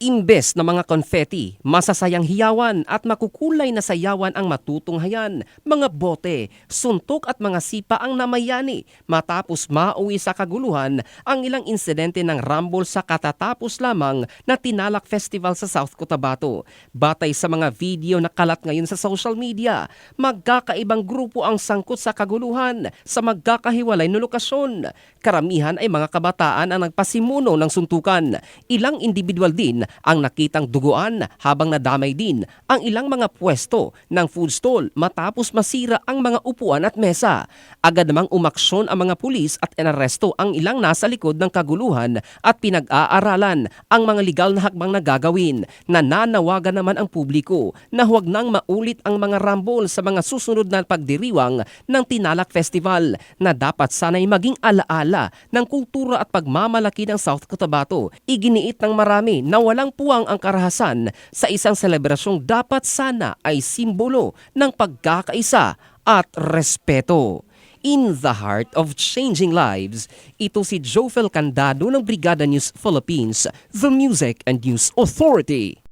Imbes na mga confetti, masasayang hiyawan at makukulay na sayawan ang matutunghayan, mga bote, suntok at mga sipa ang namayani matapos mauwi sa kaguluhan ang ilang insidente ng rumble sa katatapos lamang na Tinalak Festival sa South Cotabato. Batay sa mga video na kalat ngayon sa social media, magkakaibang grupo ang sangkot sa kaguluhan sa magkakahiwalay na lokasyon. Karamihan ay mga kabataan ang nagpasimuno ng suntukan. Ilang individual din ang nakitang duguan habang nadamay din ang ilang mga pwesto ng food stall matapos masira ang mga upuan at mesa. Agad namang umaksyon ang mga pulis at inaresto ang ilang nasa likod ng kaguluhan at pinag-aaralan ang mga legal na hakbang na gagawin. Nananawagan naman ang publiko na huwag nang maulit ang mga rumble sa mga susunod na pagdiriwang ng Tinalak Festival na dapat sanay maging alaala ng kultura at pagmamalaki ng South Cotabato. Iginiit ng marami na walang puwang ang karahasan sa isang selebrasyong dapat sana ay simbolo ng pagkakaisa at respeto. In the heart of changing lives, ito si Jofel Candado ng Brigada News Philippines, the Music and News Authority.